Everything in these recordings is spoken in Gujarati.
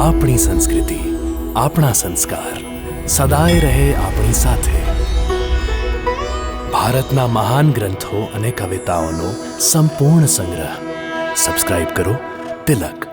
આપણી સંસ્કૃતિ, આપણા સંસ્કાર સદાય રહે આપણી સાથે. ભારતના મહાન ગ્રંથો અને કવિતાઓનો સંપૂર્ણ સંગ્રહ. સબસ્ક્રાઇબ કરો તિલક.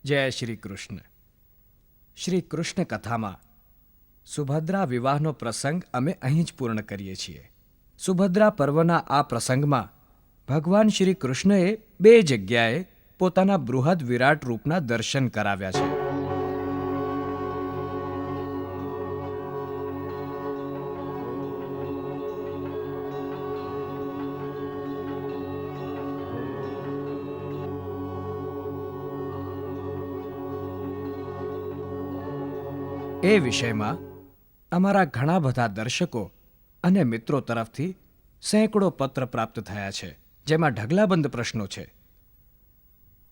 જય શ્રી કૃષ્ણ. શ્રી કૃષ્ણ કથામાં સુભદ્રા વિવાહનો પ્રસંગ અમે અહીં જ પૂર્ણ કરીએ છીએ. સુભદ્રા પર્વના આ પ્રસંગમાં ભગવાન શ્રી કૃષ્ણએ બે જગ્યાએ પોતાના બૃહદ વિરાટ રૂપના દર્શન કરાવ્યા છે. એ વિષયમાં અમારા ઘણા બધા દર્શકો અને મિત્રો તરફથી સેંકડો પત્ર પ્રાપ્ત થયા છે, જેમાં ઢગલાબંધ પ્રશ્નો છે.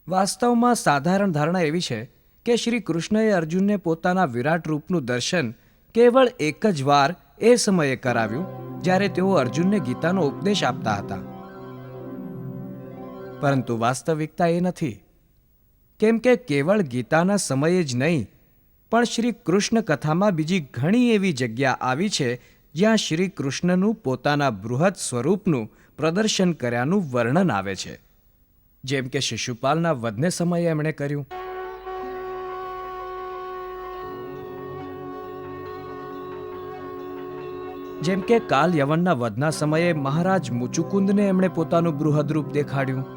વાસ્તવમાં સાધારણ ધારણા એવી છે કે શ્રી કૃષ્ણએ અર્જુનને પોતાના વિરાટ રૂપનું દર્શન કેવળ એક જ વાર એ સમયે કરાવ્યું જ્યારે તેઓ અર્જુનને ગીતાનો ઉપદેશ આપતા હતા. પરંતુ વાસ્તવિકતા એ નથી, કેમ કે કેવળ ગીતાના સમયે જ નહીં, પણ શ્રી કૃષ્ણ કથામાં બીજી ઘણી એવી જગ્યા આવી છે જ્યાં શ્રી કૃષ્ણનું પોતાના બૃહદ સ્વરૂપનું પ્રદર્શન કર્યાનું વર્ણન આવે છે, જેમ કે શિશુપાલના વધને સમયે એમણે કર્યું. જેમ કે કાલ યવનના વધના સમયે મહારાજ મુચુકુંદને એમણે પોતાનું બૃહદ રૂપ દેખાડ્યું.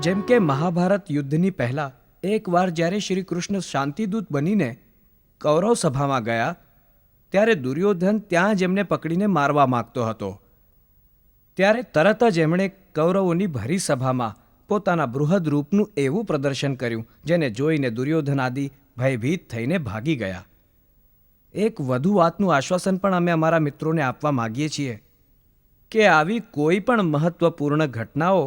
જેમ કે મહાભારત યુદ્ધની પહેલા એકવાર જ્યારે શ્રી કૃષ્ણ શાંતિદૂત બનીને કૌરવ સભામાં ગયા, ત્યારે દુર્યોધન ત્યાં જ એમને પકડીને મારવા માંગતો હતો. ત્યારે તરત જ એમણે કૌરવોની ભરી સભામાં પોતાના બૃહદ રૂપનું એવું પ્રદર્શન કર્યું જેને જોઈને દુર્યોધન આદિ ભયભીત થઈને ભાગી ગયા. એક વધુ વાતનું આશ્વાસન પણ અમે અમારા મિત્રોને આપવા માગીએ છીએ કે આવી કોઈ પણ મહત્વપૂર્ણ ઘટનાઓ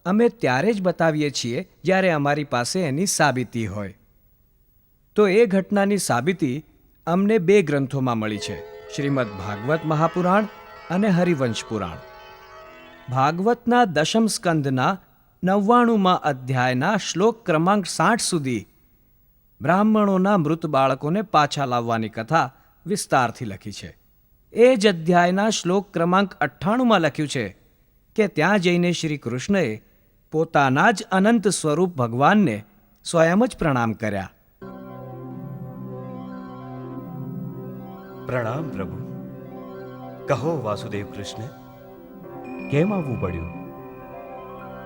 અમે ત્યારે જ બતાવીએ છીએ જ્યારે અમારી પાસે એની સાબિતી હોય. તો એ ઘટનાની સાબિતી અમને 2 ગ્રંથોમાં મળી છે, શ્રીમદ ભાગવત મહાપુરાણ અને હરિવંશ પુરાણ. ભાગવતના દશમ સ્કંદના 99મા અધ્યાયના શ્લોક ક્રમાંક 60 સુધી બ્રાહ્મણોના મૃત બાળકોને પાછા લાવવાની કથા વિસ્તારથી લખી છે. એ જ અધ્યાયના શ્લોક ક્રમાંક 98માં લખ્યું છે કે ત્યાં જઈને શ્રી કૃષ્ણએ પોતાના જ અનંત સ્વરૂપ ભગવાનને સ્વયં જ પ્રણામ કર્યા. પ્રણામ પ્રભુ. કહો વાસુદેવ કૃષ્ણ, કેમ આવવું પડ્યું?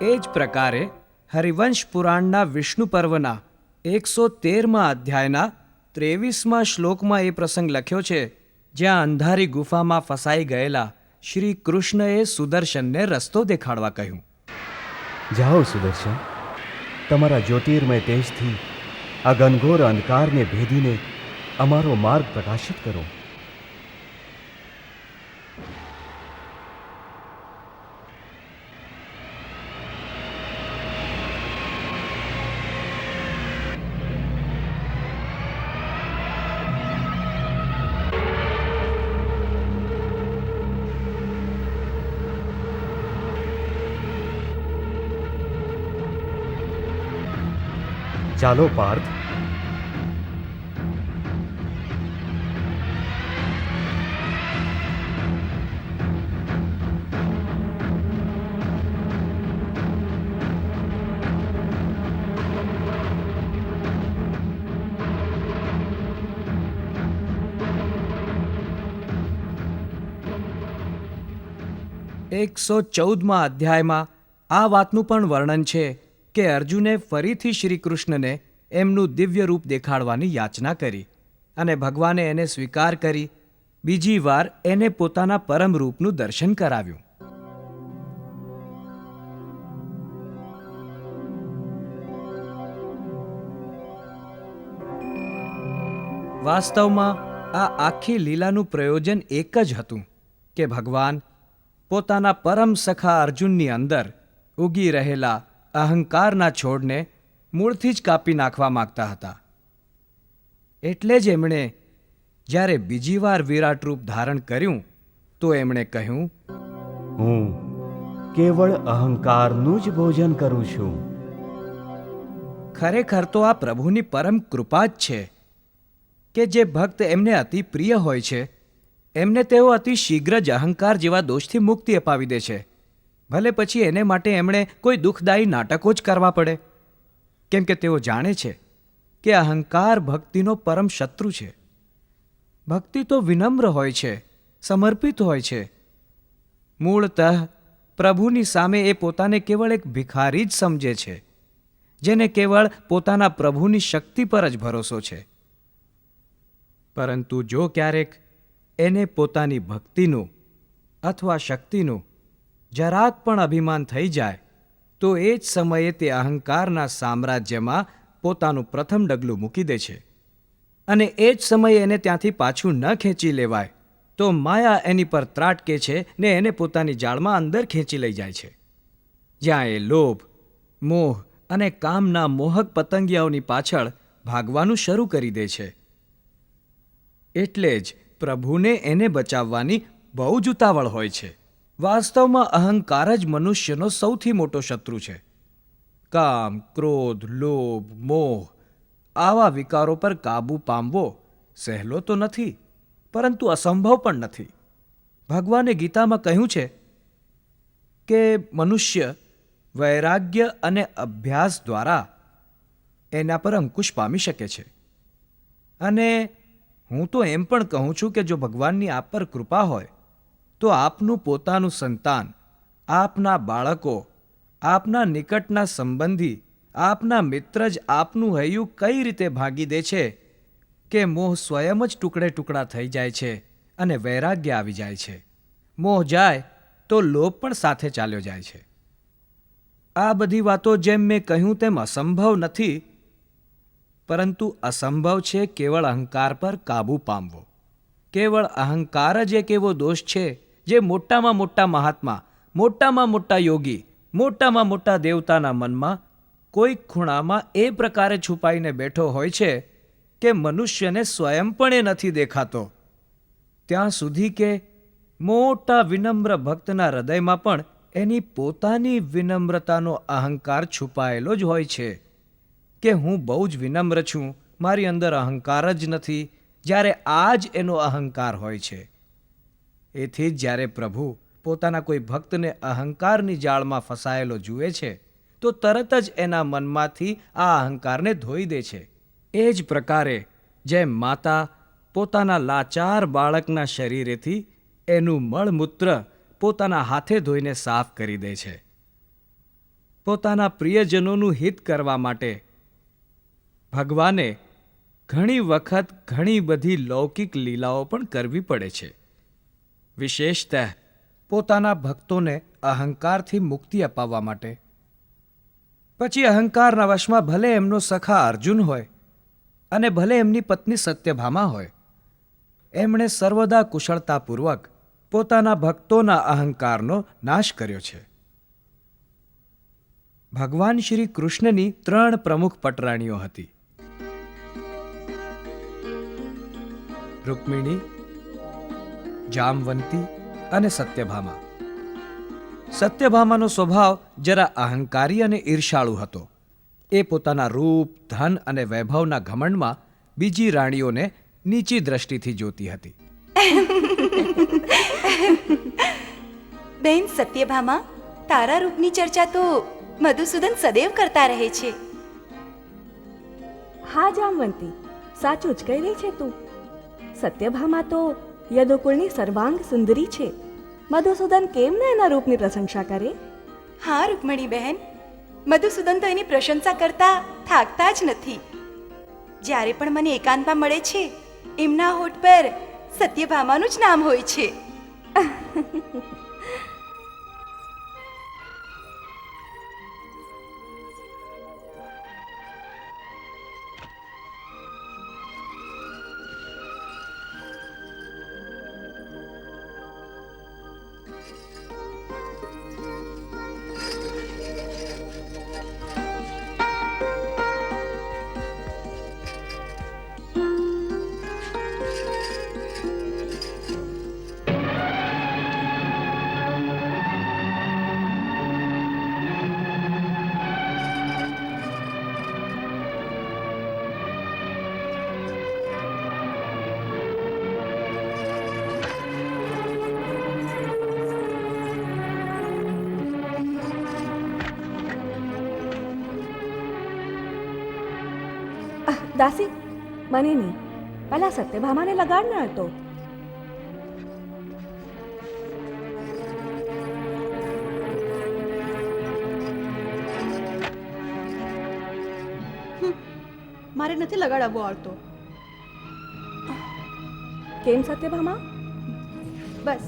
એ જ પ્રકારે હરિવંશ પુરાણના વિષ્ણુ પર્વના 113મા અધ્યાયના 23મા શ્લોકમાં એ પ્રસંગ લખ્યો છે, જ્યાં અંધારી ગુફામાં ફસાઈ ગયેલા શ્રી કૃષ્ણએ સુદર્શનને રસ્તો દેખાડવા કહ્યું. જાઓ સુદર્શન, તમારા જ્યોતિર્મય તેજથી આ ઘનઘોર અંધકારને ભેદીને અમારો માર્ગ પ્રકાશિત કરો. ચાલો પાર્થ, એકસો 14મા અધ્યાયમાં આ વાતનું પણ વર્ણન છે કે અર્જુને ફરીથી શ્રી કૃષ્ણને એમનું દિવ્ય રૂપ દેખાડવાની યાચના કરી અને ભગવાને એને સ્વીકાર કરી બીજી વાર એને પોતાના પરમ રૂપનું દર્શન કરાવ્યું. વાસ્તવમાં આ આખી લીલાનું પ્રયોજન એક જ હતું કે ભગવાન પોતાના પરમ સખા અર્જુનની અંદર ઉગી રહેલા અહંકારના છોડને મૂળથી જ કાપી નાખવા માગતા હતા. એટલે જ એમણે જ્યારે બીજી વાર વિરાટ રૂપ ધારણ કર્યું તો એમણે કહ્યું, હું કેવળ અહંકારનું જ ભોજન કરું છું. ખરેખર તો આ પ્રભુની પરમ કૃપા જ છે કે જે ભક્ત એમને અતિ પ્રિય હોય છે એમને તેઓ અતિ શીઘ્ર જ અહંકાર જેવા દોષથી મુક્તિ અપાવી દે છે, ભલે પછી એને માટે એમણે કોઈ દુઃખદાયી નાટકો જ કરવા પડે, કેમ કે તેઓ જાણે છે કે અહંકાર ભક્તિનો પરમ શત્રુ છે. ભક્તિ તો વિનમ્ર હોય છે, સમર્પિત હોય છે. મૂળતઃ પ્રભુની સામે એ પોતાને કેવળ એક ભિખારી જ સમજે છે, જેને કેવળ પોતાના પ્રભુની શક્તિ પર જ ભરોસો છે. પરંતુ જો ક્યારેક એને પોતાની ભક્તિનું અથવા શક્તિનું જરાક પણ અભિમાન થઈ જાય તો એ જ સમયે તે અહંકારના સામ્રાજ્યમાં પોતાનું પ્રથમ ડગલું મૂકી દે છે, અને એ જ સમયે એને ત્યાંથી પાછું ન ખેંચી લેવાય તો માયા એની પર ત્રાટકે છે ને એને પોતાની જાળમાં અંદર ખેંચી લઈ જાય છે, જ્યાં એ લોભ, મોહ અને કામના મોહક પતંગિયાઓની પાછળ ભાગવાનું શરૂ કરી દે છે. એટલે જ પ્રભુને એને બચાવવાની બહુ જ ઉતાવળ હોય છે. વાસ્તવમાં અહંકાર જ મનુષ્યનો સૌથી મોટો શત્રુ છે. કામ, ક્રોધ, લોભ, મોહ આવા વિકારો પર કાબૂ પામવો સહેલો તો નથી, પરંતુ અસંભવ પણ નથી. ભગવાને ગીતામાં કહ્યું છે કે મનુષ્ય વૈરાગ્ય અને અભ્યાસ દ્વારા એના પર અંકુશ પામી શકે છે. અને હું તો એમ પણ કહું છું કે જો ભગવાનની આપ પર કૃપા હોય તો આપનું પોતાનું સંતાન, આપના બાળકો, આપના નિકટના સંબંધી, આપના મિત્ર જ આપનું હૈયું કઈ રીતે ભાગી દે છે કે મોહ સ્વયં જ ટુકડે ટુકડા થઈ જાય છે અને વૈરાગ્ય આવી જાય છે. મોહ જાય તો લોભ પણ સાથે ચાલ્યો જાય છે. આ બધી વાતો જેમ મેં કહ્યું તેમ અસંભવ નથી, પરંતુ અસંભવ છે કેવળ અહંકાર પર કાબૂ પામવો. કેવળ અહંકાર જ એક એવો દોષ છે જે મોટામાં મોટા મહાત્મા, મોટામાં મોટા યોગી મોટામાં મોટા દેવતાના મનમાં કોઈક ખૂણામાં એ પ્રકારે છુપાઈને બેઠો હોય છે કે મનુષ્યને સ્વયં પણ એ નથી દેખાતો. ત્યાં સુધી કે મોટા વિનમ્ર ભક્તના હૃદયમાં પણ એની પોતાની વિનમ્રતાનો અહંકાર છુપાયેલો જ હોય છે કે હું બહુ જ વિનમ્ર છું, મારી અંદર અહંકાર જ નથી, જ્યારે આ જ એનો અહંકાર હોય છે. એથી જ જ્યારે પ્રભુ પોતાના કોઈ ભક્તને અહંકારની જાળમાં ફસાયેલો જુએ છે તો તરત જ એના મનમાંથી આ અહંકારને ધોઈ દે છે. એ જ પ્રકારે જેમ માતા પોતાના લાચાર બાળકના શરીરેથી એનું મળમૂત્ર પોતાના હાથે ધોઈને સાફ કરી દે છે. પોતાના પ્રિયજનોનું હિત કરવા માટે ભગવાને ઘણી વખત ઘણી બધી લૌકિક લીલાઓ પણ કરવી પડે છે. વિશેષતઃ પોતાના ભક્તોને અહંકારથી મુક્તિ અપાવવા માટે. પછી અહંકારના વશમાં ભલે એમનો સખા અર્જુન હોય અને ભલે એમની પત્ની સત્યભામા હોય, એમણે સર્વદા કુશળતાપૂર્વક પોતાના ભક્તોના અહંકારનો નાશ કર્યો છે. ભગવાન શ્રી કૃષ્ણની 3 પ્રમુખ પટરાણીઓ હતી: રૂકમિણી, જામવંતી અને સત્યભામા. સત્યભામાનો સ્વભાવ જરા અહંકારી અને ઈર્ષાળુ હતો. એ પોતાના રૂપ, ધન અને વૈભવના ઘમંડમાં બીજી રાણીઓને નીચી દ્રષ્ટિથી જોતી હતી. બેન સત્યભામા, તારા રૂપની ચર્ચા તો મધુસૂદન સદૈવ કરતા રહે છે. હા જામવંતી, સાચું જ કહી રહી છે તું. સત્યભામા તો યદુકુળની સર્વાંગ સુંદરી છે. મધુસૂદન કેમ ન એના રૂપની પ્રશંસા કરે? હા રૂકમણી બહેન, મધુસૂદન તો એની પ્રશંસા કરતા થાકતા જ નથી. જ્યારે પણ મને એકાંતમાં મળે છે, એમના હોઠ પર સત્યભામાનું જ નામ હોય છે. દાસી, મને નહીં, પેલા સત્યભામાને લગાડ ન હતો. મારે નથી લગાડવો આવતો. કેમ સત્યભામા? બસ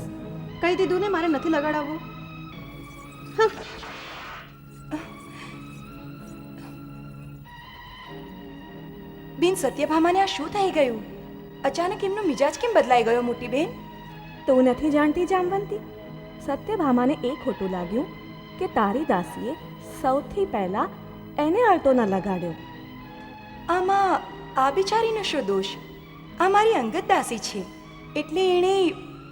કહી દીધું ને, મારે નથી લગાડવો. બેન સત્યભામાને આ શું થઈ ગયું? અચાનક એમનો મિજાજ કેમ બદલાઈ ગયો મોટી બેન? તું નથી જાણતી જામવંતી? સત્યભામાને એ ખોટું લાગ્યું કે તારી દાસીએ સૌથી પહેલા એને અળતો ન લગાડ્યો. આમાં આ બિચારીનો શું દોષ? આ મારી અંગત દાસી છે, એટલે એણે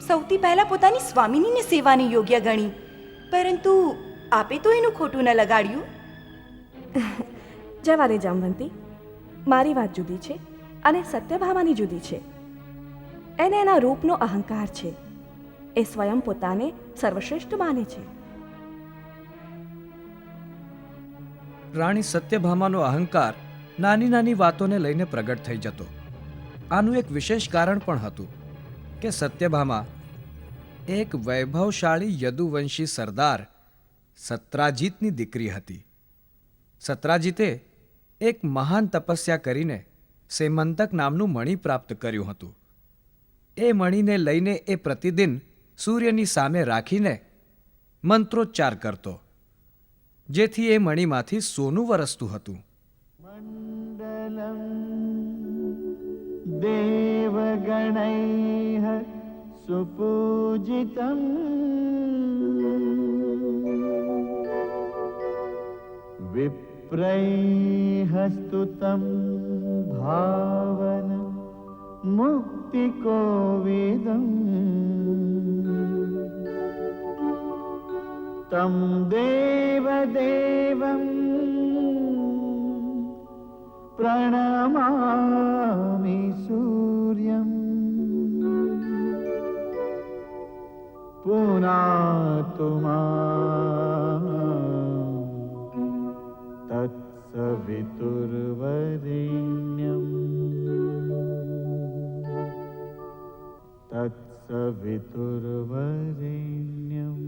સૌથી પહેલા પોતાની સ્વામિનીની સેવાની યોગ્ય ગણી. પરંતુ આપે તો એનું ખોટું ન લગાડ્યું. જવા દે જામવંતી, મારી વાત જુદી છે અને સત્યભામાની જુદી છે. એને એના રૂપનો અહંકાર છે. એ સ્વયં પોતાને સર્વશ્રેષ્ઠ માને છે. રાણી સત્યભામાનો અહંકાર નાની નાની વાતોને લઈને પ્રગટ થઈ જતો. આનું એક વિશેષ કારણ પણ હતું કે સત્યભામા એક વૈભવશાળી યદુવંશી સરદાર સત્રાજીતની દીકરી હતી. સત્રાજીતે એક મહાન તપસ્યા કરીને સેમંતક નામનું મણિ પ્રાપ્ત કર્યું હતું. એ મણિને લઈને એ પ્રતિદિન સૂર્યની સામે રાખીને મંત્રોચ્ચાર કરતો, જેથી એ મણિમાંથી સોનું વરસતું હતું. દેવગણૈઃ સુપૂજિતં विप्रैः स्तुतं भावन मुक्तिकोविदम् तं देवदेवं प्रणमामि सूर्यम् पुनातु मां तत्सवितुर्वरेण्यम् तत्सवितुर्वरेण्यम्.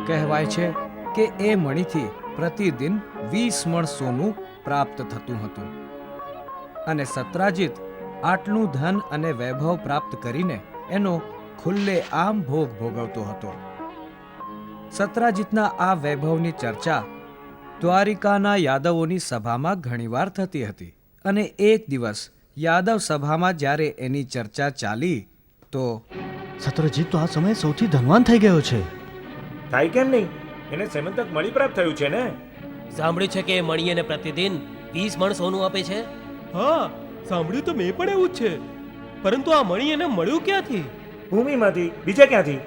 કહેવાય છે કે એ મણીથી પ્રતિદિન 20 મણ સોનું પ્રાપ્ત થતું હતું અને સત્રાજીત આટલું ધન અને વૈભવ પ્રાપ્ત કરીને એનો ખુલ્લે આમ ભોગ ભોગવતો હતો. સત્રાજીતના આ વૈભવની ચર્ચા દ્વારિકાના યાદવોની સભામાં ઘણીવાર થતી હતી અને એક દિવસ યાદવ સભામાં જ્યારે એની ચર્ચા ચાલી તો સત્રજીત તો આ સમયે સૌથી ધનવાન થઈ ગયો છે. થાય કેમ નહીં? એને સેમંતક મળી પ્રાપ્ત થયું છે ને? સાંભળ્યું છે કે મણીને પ્રતિદિન 20 મણ સોનું આપે છે. હા, સાંભળ્યું તો મેં પણ એવું જ છે. પરંતુ આ મણી એને મળ્યું ક્યાંથી? ભૂમિમાંથી. બીજે ક્યાંથી?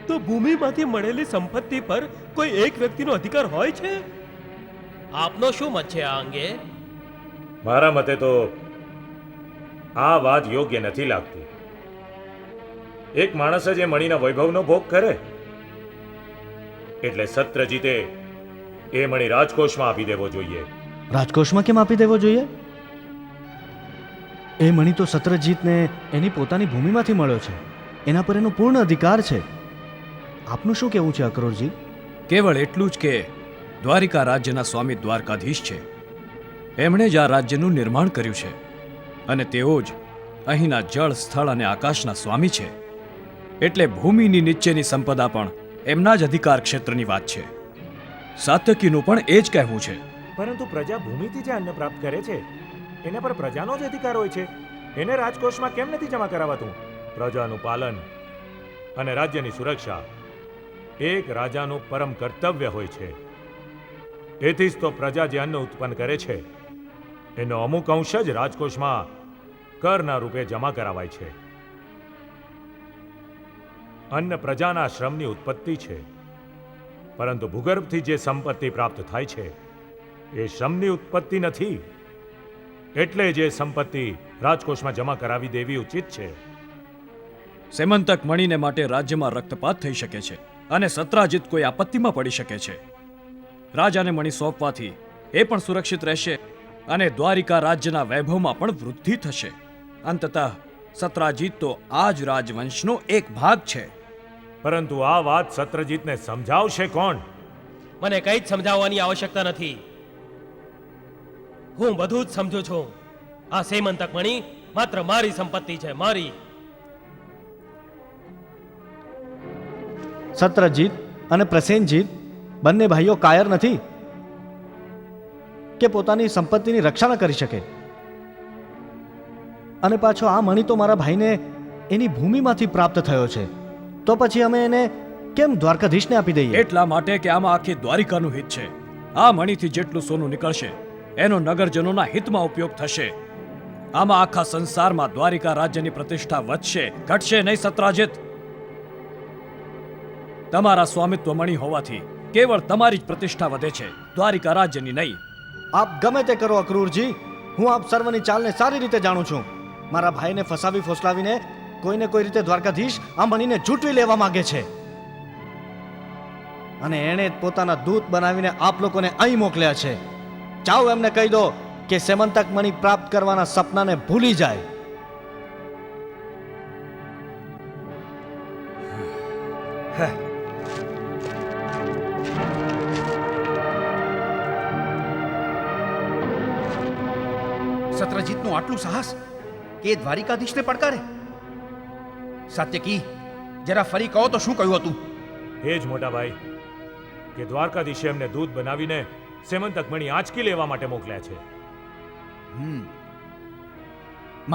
તો ભૂમિમાંથી મળેલી સંપત્તિ પર કોઈ એક વ્યક્તિનો અધિકાર હોય છે? આપનો શું મત છે આ અંગે? મારા મતે તો આ વાત યોગ્ય નથી લાગતી. એક માણસ જ એ મણીના વૈભવનો ભોગ કરે એટલે સત્રજીતે એ મણી રાજકોષમાં આપી દેવો જોઈએ. રાજકોષમાં કેમ આપી દેવો જોઈએ? એ મણી તો સત્રજીતને એની પોતાની ભૂમિમાંથી મળ્યો છે. એના પર એનો પૂર્ણ અધિકાર છે. આપનું શું કહેવું છે અક્રૂરજી? કેવળ એટલું જ કે દ્વારિકા રાજ્યના સ્વામી દ્વારકાધીશ છે. એમણે જ આ રાજ્યનું નિર્માણ કર્યું છે અને તેઓ જ અહીંના જળ, સ્થળ અને આકાશના સ્વામી છે. એટલે ભૂમિની નીચેની સંપદા પણ એમના જ અધિકાર ક્ષેત્રની વાત છે. સાત્યકીનું પણ એ જ કહેવું છે. પરંતુ પ્રજા ભૂમિથી જે અન્ન પ્રાપ્ત કરે છે એના પર પ્રજાનો જ અધિકાર હોય છે. એને રાજકોષમાં કેમ નથી જમા કરાવાતું? પ્રજાનું પાલન અને રાજ્યની સુરક્ષા એક રાજાનું પરમ કર્તવ્ય હોય છે. એથી જ તો પ્રજા જે અન્ન ઉત્પન્ન કરે છે એનો અમુક અંશ જ રાજકોષમાં કરના રૂપે જમા કરાવાય છે. અન્ન પ્રજાના શ્રમની ઉત્પત્તિ છે, પરંતુ ભૂગર્ભથી જે સંપત્તિ પ્રાપ્ત થાય છે એ શ્રમની ઉત્પત્તિ નથી. એટલે જે સંપત્તિ રાજકોષમાં જમા કરાવી દેવી ઉચિત છે. સેમંતક મણીને માટે રાજ્યમાં રક્તપાત થઈ શકે છે અને સત્રાજીત કોઈ આપત્તિમાં પડી શકે છે. રાજાને મણી સોંપવાથી એ પણ સુરક્ષિત રહેશે અને દ્વારિકા રાજ્યના વૈભવમાં પણ વૃદ્ધિ થશે. અંતતઃ સત્રાજીત તો આ જ રાજવંશનો એક ભાગ છે. પરંતુ આ વાત સત્રજીતને સમજાવશે કોણ? મને કંઈ જ સમજાવવાની આવશ્યકતા નથી. હું બધું જ સમજુ છું. આ સેમંતક મણી માત્ર મારી સંપત્તિ છે, મારી. સત્રજીત અને પ્રસેનજીત બંને ભાઈઓ કાયર નથી કે પોતાની સંપત્તિની રક્ષા ન કરી શકે. અને પાછો આ મણી તો મારા ભાઈને એની ભૂમિમાંથી પ્રાપ્ત થયો છે, તો પછી અમે એને કેમ દ્વારકાધીશને આપી દઈએ? એટલા માટે કે આમાં આખી દ્વારિકાનું હિત છે. આ મણીથી જેટલું સોનું નીકળશે એનો નગરજનોના હિતમાં ઉપયોગ થશે. આમાં આખા સંસારમાં દ્વારિકા રાજ્યની પ્રતિષ્ઠા વધશે, ઘટશે નહીં. સત્રાજીત, તમારા સ્વામિત્વ મણી હોવાથી કેવળ તમારી જ પ્રતિષ્ઠા વધે છે, દ્વારિકા રાજ્યની નહીં. આપ ગમે તે કરો અક્રૂરજી, હું આપ સર્વની ચાલને સારી રીતે જાણું છું. મારા ભાઈને ફસાવી ફોસલાવીને કોઈને કોઈ રીતે દ્વારકાધીશ આ મણીને ઝૂંટવી લેવા માંગે છે અને એણે જ પોતાના દૂત બનાવીને આપ લોકોને અહીં મોકલ્યા છે. જાઓ એમને કહી દો કે સેમંતક મણી પ્રાપ્ત કરવાના સપનાને ભૂલી જાય. સત્રજીતનું આટલું સાહસ કે એ દ્વારિકાધીશને પડકારે? સત્યકી, જરા ફરી કહો તો શું કહ્યું હતું? એ જ મોટા ભાઈ કે દ્વારકાધીશે એમને દૂત બનાવીને સેમંતક મણી આંચકી લેવા માટે મોકલ્યા છે.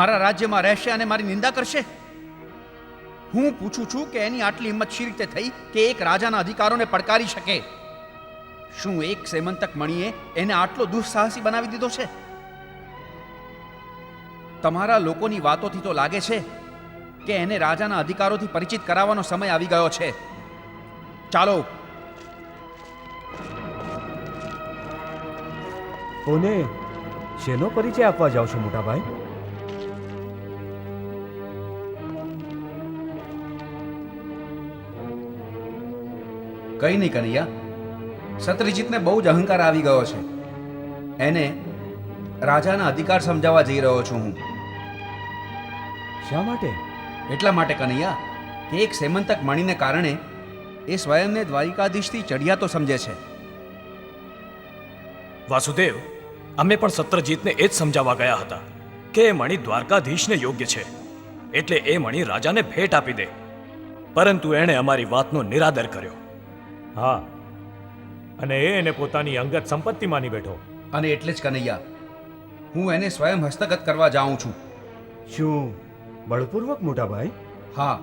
મારા રાજ્યમાં રહેશે અને મારી નિંદા કરશે? હું પૂછું છું કે એની આટલી હિંમત શી રીતે થઈ કે એક રાજાના અધિકારોને પડકારી શકે? શું એક સેમંતક મણીએ એને આટલો દુઃસાહસી બનાવી દીધો છે? તમારા લોકોની વાતોથી તો લાગે છે કે એને રાજાના અધિકારોથી પરિચિત કરાવવાનો સમય આવી ગયો છે. ચાલો. કોને શેનો પરિચય આપવા જાવ છો મોટા ભાઈ? કઈ નહીં કનૈયા, સત્રજીતને બહુ જ અહંકાર આવી ગયો છે. એને રાજાના અધિકાર સમજાવવા જઈ રહ્યો છું હું. શા માટે? એટલા માટે કનૈયા કે એક સેમંતક મણીને કારણે એ સ્વયંને દ્વારિકાધીશથી ચડિયાતો સમજે છે. વાસુદેવ, અમે પણ સત્રજીતને એ જ સમજાવવા ગયા હતા કે એ મણી દ્વારકાધીશને યોગ્ય છે, એટલે એ મણી રાજાને ભેટ આપી દે, પરંતુ એણે અમારી વાતનો નિરાદર કર્યો. હા, અને એને પોતાની અંગત સંપત્તિ માની બેઠો. અને એટલે જ કનૈયા, હું એને સ્વયં હસ્તગત કરવા જાઉં છું. શું બળપૂર્વક મોટા ભાઈ? હા,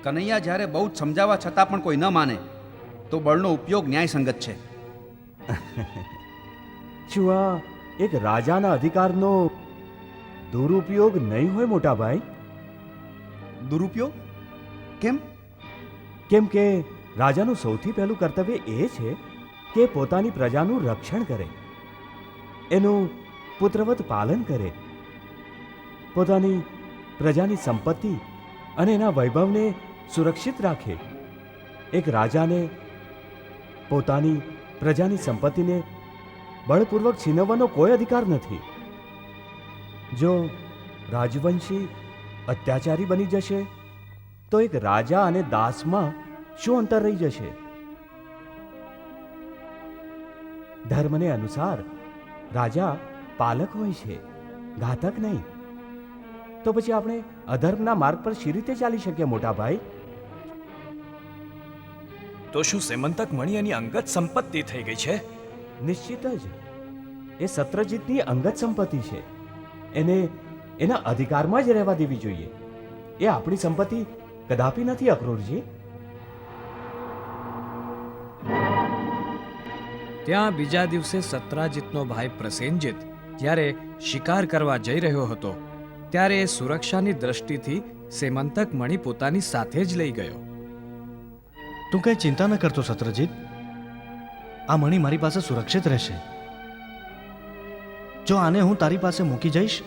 કનૈયા જ્યારે બહુ જ સમજાવવા છતાં પણ કોઈ ન માને તો બળનો ઉપયોગ ન્યાયસંગત છે. શું આ એક રાજાના અધિકારનો દુરુપયોગ નહીં હોય મોટા ભાઈ? દુરુપયોગ? કેમ? કેમ કે રાજાનું સૌથી પહેલું કર્તવ્ય એ છે કે પોતાની પ્રજાનું રક્ષણ કરે, એનું પુત્રવત પાલન કરે, પોતાની પ્રજાની સંપત્તિ અને એના વૈભવને સુરક્ષિત રાખે. એક રાજાને પોતાની પ્રજાની સંપત્તિને બળપૂર્વક છીનવવાનો કોઈ અધિકાર નથી. જો રાજવંશી અત્યાચારી બની જશે તો એક રાજા અને દાસમાં શું અંતર રહી જશે? ધર્મને અનુસાર રાજા પાલક હોય છે, ઘાતક નહીં. તો પછી આપણે અધર્મના માર્ગ પર શી રીતે ચાલી શકીએ મોટા ભાઈ? તો શું સેમંતક મણી એની અંગત સંપત્તિ થઈ ગઈ છે? નિશ્ચિત જ. એ સત્રજીતની અંગત સંપત્તિ છે. એને એના અધિકારમાં જ રહેવા દેવી જોઈએ. એ આપણી સંપત્તિ કદાપી નથી, અક્રૂરજી. ત્યાં બીજા દિવસે સત્રાજીતનો ભાઈ પ્રસેનજીત જ્યારે શિકાર કરવા જઈ રહ્યો હતો ત્યારે એ સુરક્ષાની દ્રષ્ટિથી સેમંતક મણી પોતાની સાથે જ લઈ ગયો. તું કંઈ ચિંતા ન કરતો સત્રજીત, આ મણી મારી પાસે સુરક્ષિત રહેશે. જો આને હું તારી પાસે મૂકી જઈશ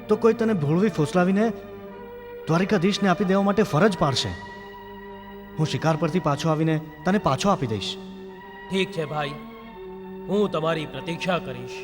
તો કોઈ તને ભોળવી ફોસલાવીને દ્વારિકાધીશને આપી દેવા માટે ફરજ પાડશે. હું શિકાર પરથી પાછો આવીને તને પાછો આપી દઈશ. ઠીક છે ભાઈ, હું તમારી પ્રતીક્ષા કરીશ.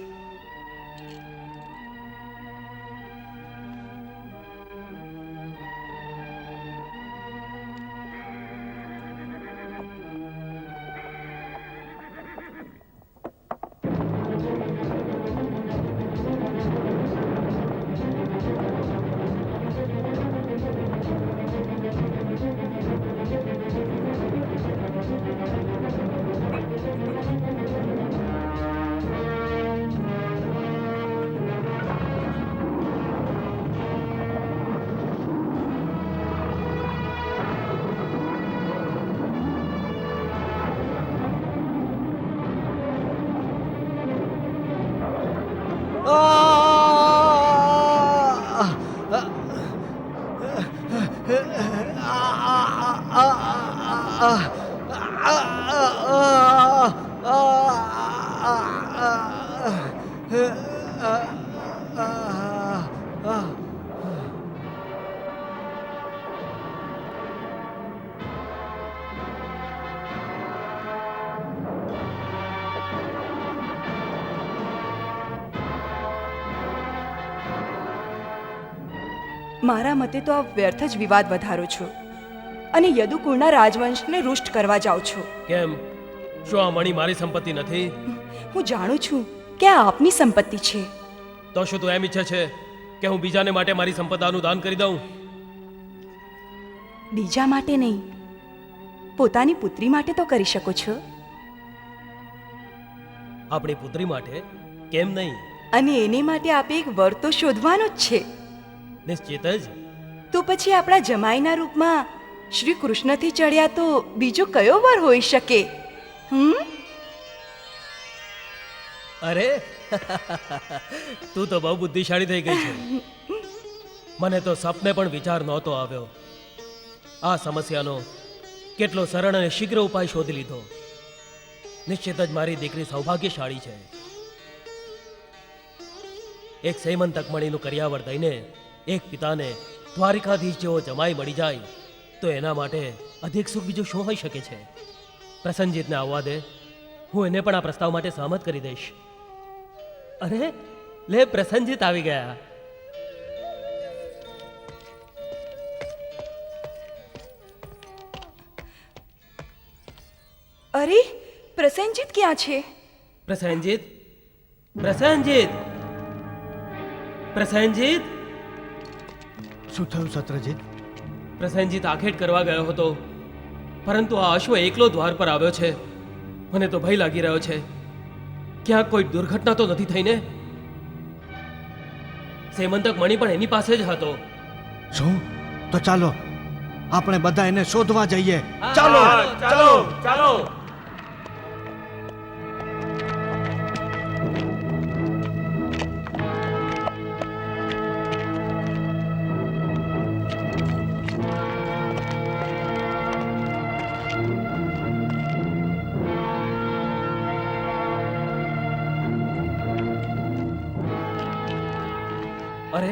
મારા મતે તો આ વ્યર્થ જ વિવાદ વધારો છો. અને યદુકુળના રાજવંશને રૂષ્ટ કરવા જાઓ છો. કેમ? શું આ મણી મારી સંપત્તિ નથી? હું જાણું છું કે આ આપની સંપત્તિ છે. તો શું તું એમ ઈચ્છે છે કે હું બીજાને માટે મારી સંપદાનું દાન કરી દઉં? બીજા માટે નહીં, પોતાની પુત્રી માટે તો કરી શકો છો. આપણી પુત્રી માટે કેમ નહીં? અને એને માટે આપે એક વર તો શોધવાનો જ છે. નિશ્ચિત જ. તો પછી આપણા જમાઈના રૂપમાં શ્રી કૃષ્ણથી ચડ્યા તો બીજો કયો વર હોઈ શકે? અરે તું તો બહુ બુદ્ધિશાળી થઈ ગઈ છે. મને તો સપને પણ વિચાર નહોતો આવ્યો. આ સમસ્યાનો કેટલો સરળ અને શીઘ્ર ઉપાય શોધી લીધો. નિશ્ચિત જ મારી દીકરી સૌભાગ્યશાળી છે. એક સૈમંતક મણીનું કરિયાવર દઈને એક પિતાને દ્વારિકાધીશ જેવો જમાઈ મળી જાય તો એના માટે અધિક સુખ બીજું શું હોઈ શકે છે? પ્રસન્નજીતને આવવા દે, હું એને પણ આ પ્રસ્તાવ માટે સહમત કરી દઈશ. અરે લે, પ્રસન્નજીત આવી ગયા. અરે, પ્રસેનજીત ક્યાં છે? પ્રસેનજીત, પ્રસેનજીત, પ્રસેનજીત. શું થયું સત્રજીત? પ્રસેનજીત આખેટ કરવા ગયો હતો, પરંતુ આ અશ્વ એકલો દ્વાર પર આવ્યો છે. મને તો ભય લાગી રહ્યો છે. ક્યાંક કોઈ દુર્ઘટના તો નથી થઈને? સેમંતક મણી પણ એની પાસે જ હતો. શું? તો ચાલો આપણે બધા એને શોધવા જઈએ. ચાલો ચાલો ચાલો. અરે,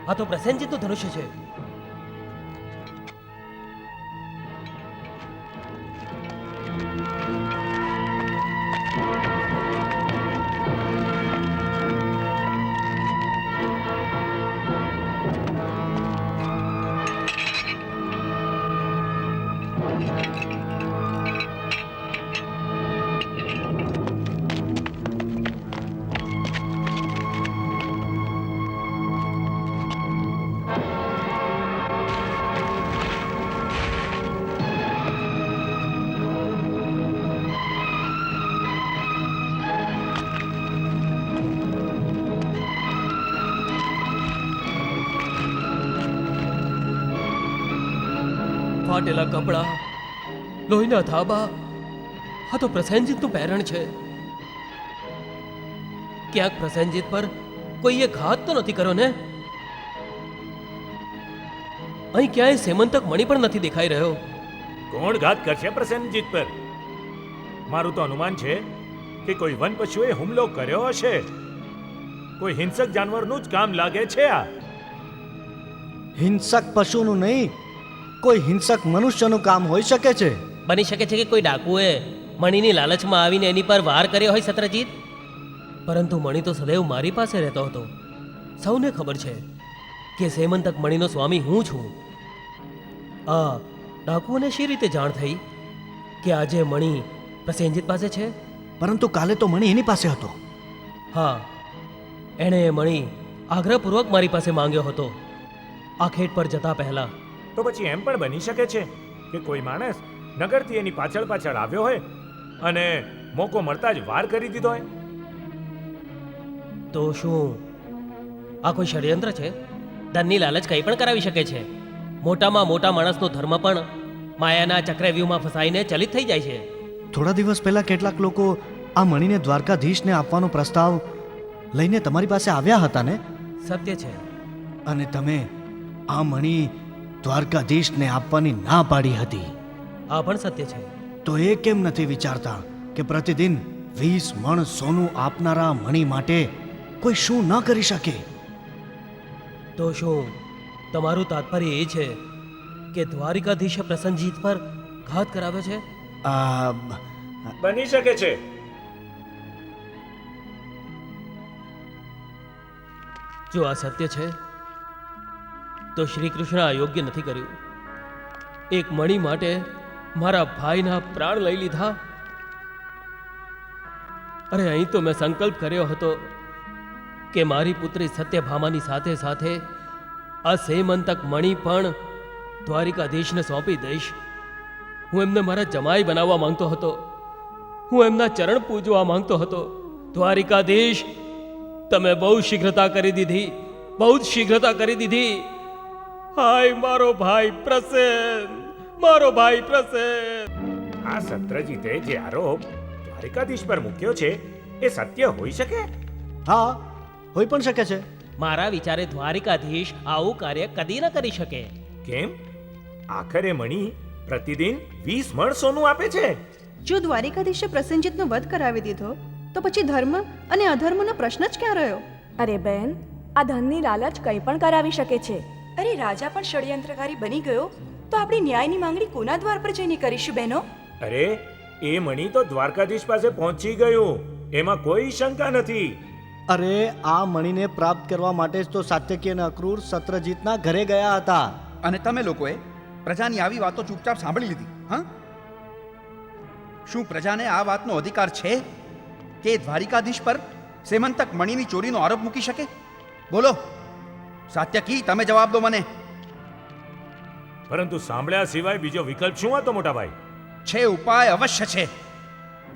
આ તો પ્રસેનજીતનું ધનુષ્ય છે. ફાટેલા કપડા, લોહીના ધાબા, આ તો પ્રસેનજીતનું પહેરણ છે. ક્યાંક પ્રસેનજીત પર કોઈએ ઘાત તો નથી કર્યો ને? અહીં ક્યાંય સેમંતક મણી પણ નથી દેખાઈ રહ્યો. કોણ ઘાત કરશે પ્રસેનજીત પર? મારું તો અનુમાન છે કે કોઈ વન પશુએ હુમલો કર્યો હશે. કોઈ હિંસક જાનવરનું જ કામ લાગે છે આ. હિંસક પશુનું નહીં, કોઈ હિંસક મનુષ્યનું કામ હોઈ શકે છે. બની શકે છે કે કોઈ ડાકુએ મણીની લાલચમાં આવીને એની પર વાર કર્યો હોય સત્રજીત. પરંતુ મણી તો સદૈવ મારી પાસે રહેતો હતો. સૌને ખબર છે કે સેમંતક મણીનો સ્વામી હું છું. આ ડાકુઓને શી રીતે જાણ થઈ કે આજે મણી પ્રસેનજીત પાસે છે? પરંતુ કાલે તો મણી એની પાસે હતો. હા, એણે એ મણી આગ્રહપૂર્વક મારી પાસે માંગ્યો હતો આખેટ પર જતા પહેલા. તો પછી એમ પણ બની શકે છે કે કોઈ માણસ નગરથી એની પાછળ પાછળ આવ્યો હોય અને મોકો મળતા જ વાર કરી દીધો હોય. તો શું આ કોઈ ષડયંત્ર છે? ધનની લાલચ કંઈ પણ કરાવી શકે છે. મોટામાં મોટા માણસનો ધર્મ પણ માયાના ચક્રવ્યૂહમાં ફસાઈને ચલિત થઈ જાય છે. થોડા દિવસ પહેલા કેટલાક લોકો આ મણીને દ્વારકાધીશને આપવાનો પ્રસ્તાવ લઈને તમારી પાસે આવ્યા હતા ને? સત્ય છે. અને તમે આ મણી દ્વારકાધીશને આપવાની ના પાડી હતી. આ પણ સત્ય છે. તો એ કેમ નથી વિચારતા કે પ્રતિદિન 20 મણ સોનું આપનારા મણી માટે કોઈ શું ન કરી શકે? તો શું તમારું તાત્પર્ય એ છે કે દ્વારિકાધીશે પ્રસન્નજીત પર ઘાત કરાવ્યો છે? બની શકે છે. જો આ સત્ય છે તો શ્રી કૃષ્ણ અયોગ્ય નથી કર્યું. એક મણી માટે મારા ભાઈના પ્રાણ લઈ લીધા? અરે અહીં તો મેં સંકલ્પ કર્યો હતો કે મારી પુત્રી સત્યભામાની સાથે સાથે આ સેમંતક મણી પણ દ્વારિકાધીશને સોંપી દઈશ. હું એમને મારા જમાઈ બનાવવા માંગતો હતો. હું એમના ચરણ પૂજવા માંગતો હતો. દ્વારિકાધીશ, તમે બહુ શીઘ્રતા કરી દીધી, બહુ જ શીઘ્રતા કરી દીધી. હાય મારો ભાઈ પ્રસેન, મારો ભાઈ પ્રસેન. આ સત્રજીતે જે આરોપ દ્વારિકાધીશ પર મૂક્યો છે એ સત્ય હોઈ શકે? હા, હોઈ પણ શકે છે. મારા વિચારે દ્વારિકાધીશ આવું કાર્ય કદી ન કરી શકે. કેમ? આખરે મણી પ્રતિદિન 20 મણ સોનું આપે છે. જો દ્વારિકાધીશે પ્રસેનજીતનો વધ કરાવી દીધો તો પછી ધર્મ અને અધર્મનો પ્રશ્ન જ ક્યાં રહ્યો? અરે બેન, આ ધનની લાલચ કંઈ પણ કરાવી શકે છે. અરે રાજા પણ ષડયંત્રકારી બની ગયો તો આપણે ન્યાયની માંગણી કોના દ્વાર પર જઈને કરીશું બહેનો? અરે એ મણી તો દ્વારકાધીશ પાસે પહોંચી ગયું, એમાં કોઈ શંકા નથી. અરે આ મણીને પ્રાપ્ત કરવા માટે જ તો સાત્યકી અને અક્રૂર સત્રજીતના ઘરે ગયા હતા. અને તમે લોકોએ પ્રજાની આવી વાતો ચૂપચાપ સાંભળી લીધી. હા, શું પ્રજાને આ વાતનો અધિકાર છે કે દ્વારિકાધીશ પર સેમંતક મણીની ચોરીનો આરોપ મૂકી શકે? બોલો સાત્યકી, તમે જવાબ દો મને. પરંતુ સાંભળ્યા સિવાય બીજો વિકલ્પ શું હતો મોટા ભાઈ? છે, ઉપાય અવશ્ય છે.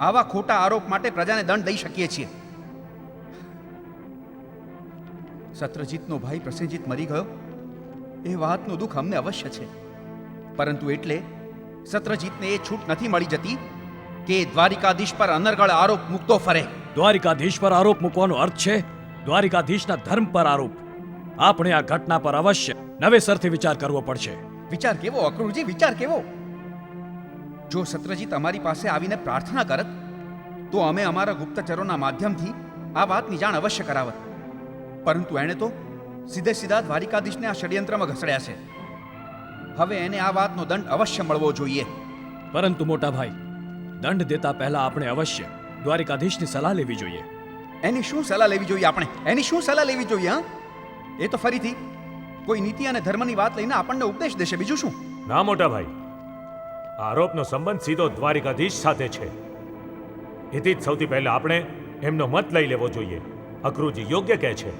આવા ખોટા આરોપ માટે પ્રજાને દંડ દઈ શકીએ છીએ. સત્રજીતનો ભાઈ પ્રસેનજીત મરી ગયો એ વાતનું દુઃખ અમને અવશ્ય છે, પરંતુ એટલે સત્રજીતને એ છૂટ નથી મળી જતી કે દ્વારિકાધીશ પર અનર્ગળ આરોપ મૂકતો ફરે. દ્વારિકાધીશ પર આરોપ મૂકવાનો અર્થ છે દ્વારિકાધીશના ધર્મ પર આરોપ. આપણે આ ઘટના પર અવશ્ય નવેસરથી વિચાર કરવો પડશે. વિચાર કેવો અક્રૂરજી, વિચાર કેવો? જો સત્રજીત અમારી પાસે આવીને પ્રાર્થના કરત તો અમે અમારા ગુપ્તચરોના માધ્યમથી આ વાતની જાણ અવશ્ય કરાવત, પરંતુ એણે તો સીધા દ્વારિકાધીશને આ ષડયંત્રમાં ઘસડ્યા છે. હવે એને આ વાતનો દંડ અવશ્ય મળવો જોઈએ. પરંતુ મોટા ભાઈ, દંડ દેતા પહેલા આપણે અવશ્ય દ્વારિકાધીશની સલાહ લેવી જોઈએ. એની શું સલાહ લેવી જોઈએ આપણે? એની શું સલાહ લેવી જોઈએ? હા, એ તો ફરીથી કોઈ નીતિ અને ધર્મની વાત લઈને આપણને ઉપદેશ દેશે, બીજું શું? ના મોટા ભાઈ, આરોપનો સંબંધ સીધો દ્વારિકાધીશ સાથે છે. એથી જ સૌથી પહેલા આપણે એમનો મત લઈ લેવો જોઈએ. અક્રૂરજી યોગ્ય કહે છે.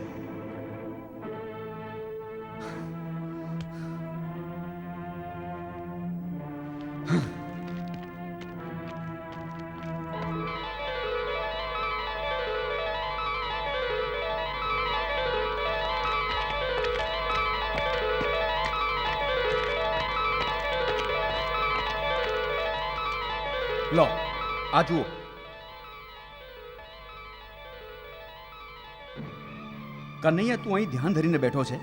લો આ જુઓ. કનૈયા, તું અહીં ધ્યાન ધરીને બેઠો છે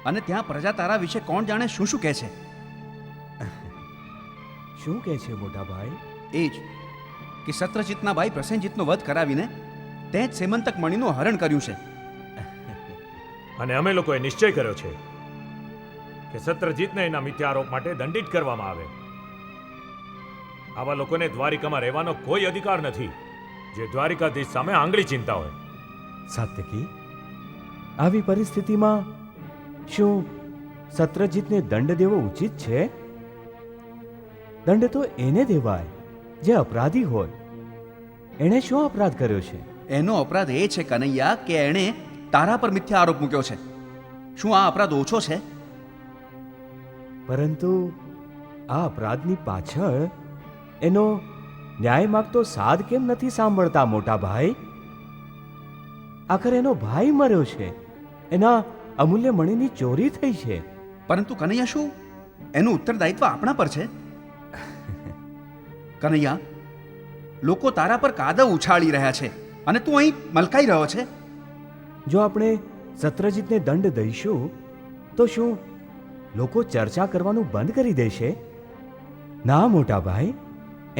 અને ત્યાં પ્રજા તારા વિશે કોણ જાણે શું શું કહે છે. શું કહે છે મોટા ભાઈ? એ જ કે સત્રજીતના ભાઈ પ્રસેનજીતનો વધ કરાવીને તે જ સેમંતક મણીનું હરણ કર્યું છે. અને અમે લોકોએ નિશ્ચય કર્યો છે કે સત્રજીતને એના મિથ્યા આરોપ માટે દંડિત કરવામાં આવે. આવા લોકોને દ્વારિકામાં રહેવાનો કોઈ અધિકાર નથી જે દ્વારિકાધીશ સામે આંગળી ચીંધતા હોય. સાત્યકી, આવી પરિસ્થિતિમાં શું સત્રજીતને દંડ દેવો ઉચિત છે? દંડ તો એને દેવાય જે અપરાધી હોય. એણે શું અપરાધ કર્યો છે? એનો અપરાધ એ છે કનૈયા કે એણે તારા પર મિથ્યા આરોપ મૂક્યો છે. શું આ અપરાધ ઓછો છે? પરંતુ આ અપરાધની પાછળ એનો ન્યાય માગતો સાદ કેમ નથી સાંભળતા મોટા ભાઈ? આખરે એનો ભાઈ મર્યો છે, એના અમૂલ્ય મણીની ચોરી થઈ છે. પરંતુ કનૈયા, શું એનું ઉત્તરદાયિત્વ આપણા પર છે? કનૈયા, લોકો તારા પર કાદવ ઉછાળી રહ્યા છે અને તું અહીં મલકાઈ રહ્યો છે. જો આપણે સત્રજીતને દંડ દઈશું તો શું લોકો ચર્ચા કરવાનું બંધ કરી દેશે? ના મોટા ભાઈ,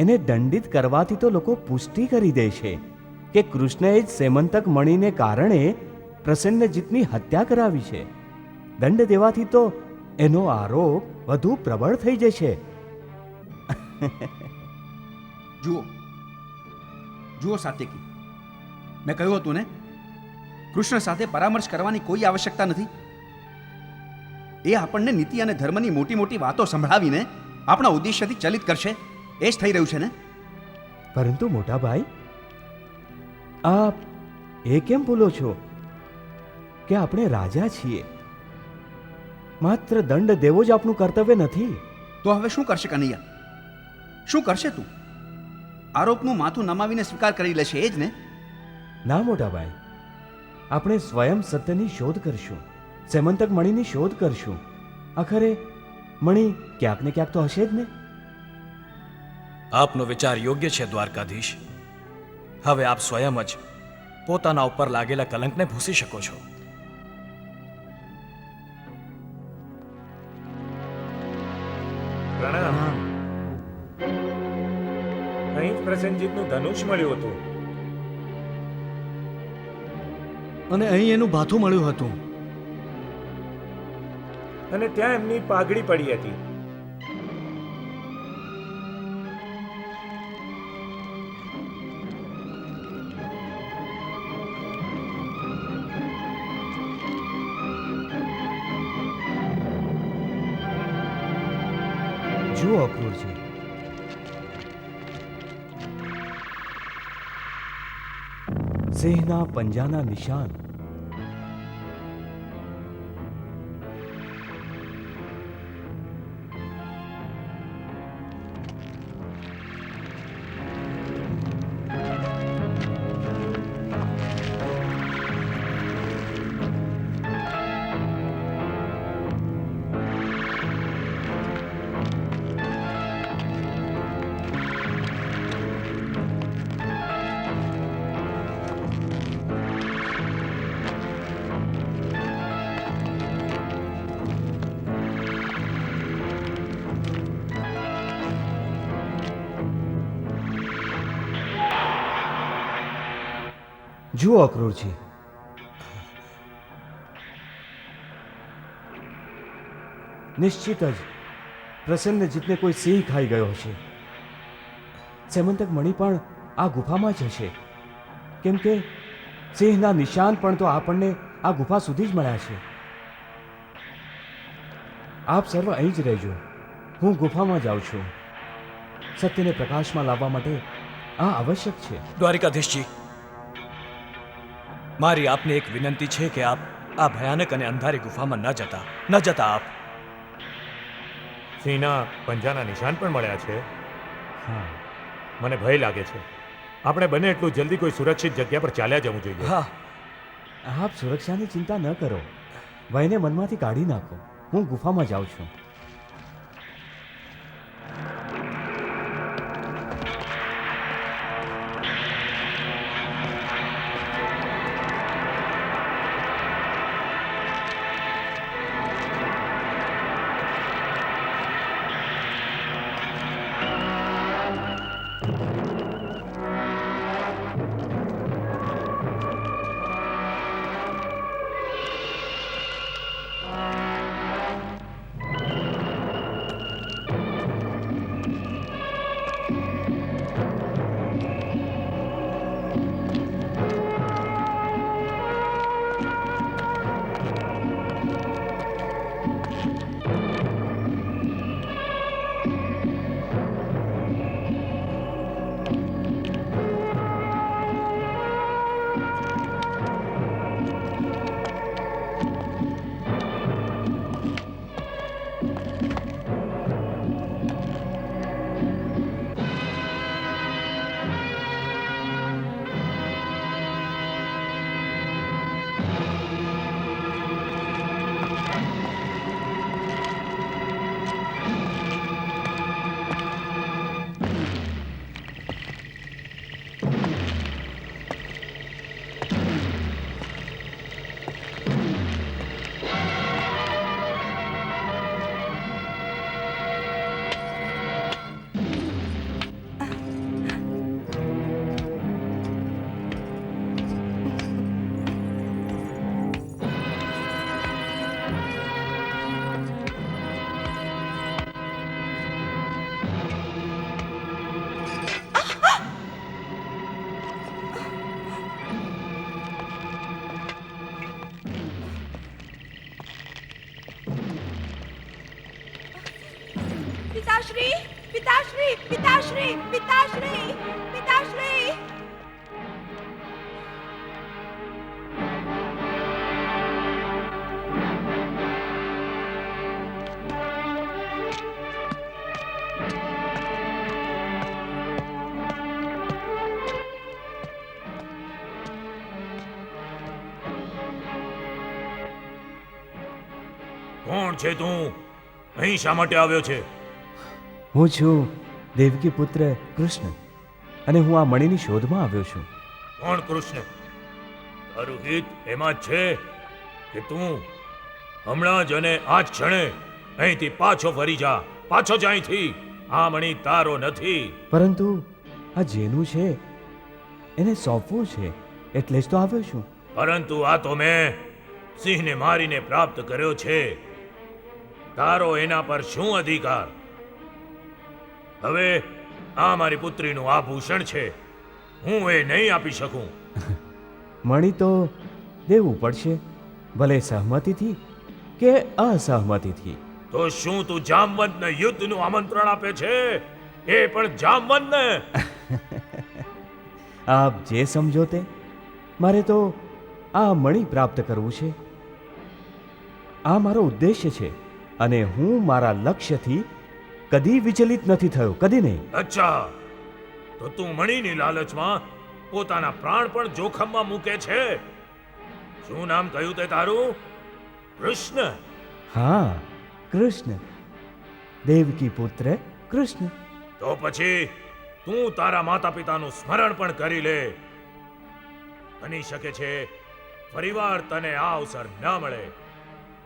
એને દંડિત કરવાથી તો લોકો પુષ્ટિ કરી દેશે કે કૃષ્ણએ જ સેમંતક મણીને કારણે પ્રસન્નજીતની હત્યા કરાવી છે. દંડ દેવાથી તો એનો આરોપ વધુ પ્રબળ થઈ જશે. જુઓ જુઓ સાત્યકી, મેં કહ્યું હતું ને, કૃષ્ણ સાથે પરામર્શ કરવાની કોઈ આવશ્યકતા નથી. એ આપણને નીતિ અને ધર્મની મોટી મોટી વાતો સંભળાવીને આપણા ઉદ્દેશ્યથી ચલિત કરશે એ જ થઈ રહ્યું છે ને? પરંતુ મોટા ભાઈ, આપ એ કેમ બોલો છો કે આપણે રાજા છીએ? માત્ર દંડ દેવો જ આપણું કર્તવ્ય નથી. તો હવે શું કરશે કનૈયા? શું કરશે તું? આરોપનું માથું નમાવીને સ્વીકાર કરી લેશે એ જ ને? ના મોટા ભાઈ, આપણે સ્વયં સત્યની શોધ કરશું, સેમંતક મણીની શોધ કરશું. આખરે મણી ક્યાંક ને ક્યાંક તો હશે જ ને. આપનો વિચાર યોગ્ય છે દ્વારકાધીશ. હવે આપ સ્વયં જ પોતાના ઉપર લાગેલા કલંકને ભૂંસી શકો છો. પ્રણામ. અહીં જ પ્રસન્નજીતનું ધનુષ મળ્યું હતું. અને અહીં એનું ભાથું મળ્યું હતું. અને ત્યાં એમની પાઘડી પડી હતી. જુઓ અક્રૂરજી, સિંહના પંજાના નિશાન. જુઓ અક્રૂરજી, નિશ્ચિત જ પ્રસન્નજીતને કોઈ સિંહ ખાઈ ગયો હશે. સેમંતક મણી પણ આ ગુફામાં જ હશે, કેમ કે સિંહના નિશાન પણ તો આપણને આ ગુફા સુધી જ મળ્યા છે. આપ સર્વ અહીં જ રહેજો, હું ગુફામાં જાઉં છું. સત્યને પ્રકાશમાં લાવવા માટે આ આવશ્યક છે. દ્વારિકાધીશજી, મારી આપને એક વિનંતી છે કે આપ આ ભયાનક અને અંધારી ગુફામાં ન જતા આપ. સિંહના પંજાના નિશાન પણ મળ્યા છે. હા, મને ભય લાગે છે. આપણે બને એટલું જલ્દી કોઈ સુરક્ષિત જગ્યા પર ચાલ્યા જવું જોઈએ. હા, આપ સુરક્ષાની ચિંતા ન કરો, ભયને મનમાંથી કાઢી નાખો. હું ગુફામાં જાઉં છું. પિતાશ્રી પિતાશ્રી પિતાશ્રી પિતાશ્રી પિતાશ્રી કોણ છે તું? અહીં શા માટે આવ્યો છે? હું છું દેવકી પુત્ર કૃષ્ણ, અને હું આ મણીની શોધમાં આવ્યો છું. કોણ કૃષ્ણ? તારું હિત એમાં જ છે કે તું હમણાં જ અને આ જ ક્ષણે અહીંથી પાછો ફરી જા. પાછો જ અહીંથી. આ મણી તારો નથી. પરંતુ આ જેનું છે એને સોંપવું છે, એટલે જ તો આવ્યો છું. પરંતુ આ તો મેં સિંહને મારીને પ્રાપ્ત કર્યો છે. તારો એના પર શું અધિકાર? હવે આ મારી પુત્રીનું આભૂષણ છે, હું એ નહીં આપી શકું. મણી તો દેવું પડશે, ભલે સહમતિથી કે અસહમતિથી. તો શું તું જામવંતને યુદ્ધનું આમંત્રણ આપે છે? એ પણ જામવંતને? આપ જે સમજો તે. મારે તો આ મણી પ્રાપ્ત કરવું છે. આ મારો ઉદ્દેશ્ય છે, અને હું મારા લક્ષ્યથી કદી વિચલિત નથી થયો, કદી નહીં. અચ્છા, તો તું મણીની લાલચમાં પોતાના પ્રાણ પણ જોખમમાં મૂકે છે. શું નામ કહ્યું તે તારું? કૃષ્ણ? હા, કૃષ્ણ. દેવકી પુત્ર કૃષ્ણ. તો પછી તું તારા માતા પિતાનું સ્મરણ પણ કરી લે. બની શકે છે ફરીવાર તને આ અવસર ન મળે.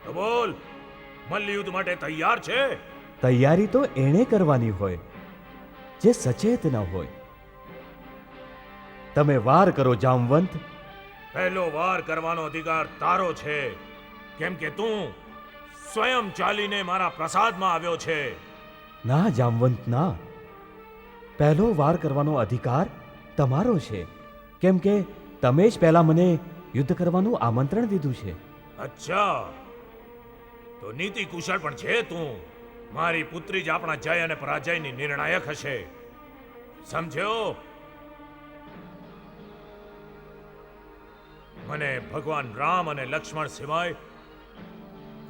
તો બોલ, મલ્લયુદ્ધ માટે તૈયાર છે? તૈયારી તો એણે કરવાની હોય જે સચેત ન હોય. તમે વાર કરો જામવંત. પહેલો વાર કરવાનો અધિકાર તારો છે, કેમ કે તું સ્વયં ચાલીને મારા પ્રસાદમાં આવ્યો છે. ના જામવંત, ના. પહેલો વાર કરવાનો અધિકાર તમારો છે, કેમ કે તમે જ પહેલા મને યુદ્ધ કરવાનું આમંત્રણ દીધું છે. અચ્છા, તો નીતિ કુશળ પણ છે તું. મારી પુત્રી જ આપણા જય અને પરાજયની નિર્ણાયક હશે, સમજ્યો? મને ભગવાન રામ અને લક્ષ્મણ સિવાય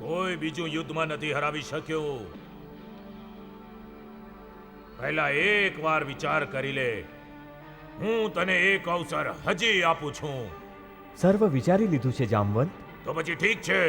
કોઈ બીજું યુદ્ધમાં નથી હરાવી શક્યું. પહેલા એક વાર વિચાર કરી લે. હું તને એક અવસર હજી આપું છું. સર્વ વિચારી લીધું છે જામવંત. તો પછી ઠીક છે.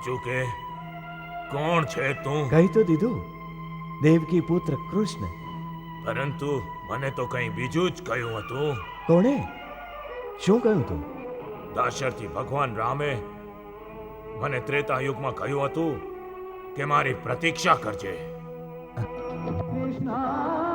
સાચું કે કોણ છે તું? કહી તો દીધું, દેવકી પુત્ર કૃષ્ણ. પરંતુ મને તો કંઈ બીજું જ કહ્યું હતું. કોણે શું કહ્યું તું? દાશરથી ભગવાન રામે મને ત્રેતા યુગમાં કહ્યું હતું કે મારી પ્રતીક્ષા કરજે. કૃષ્ણ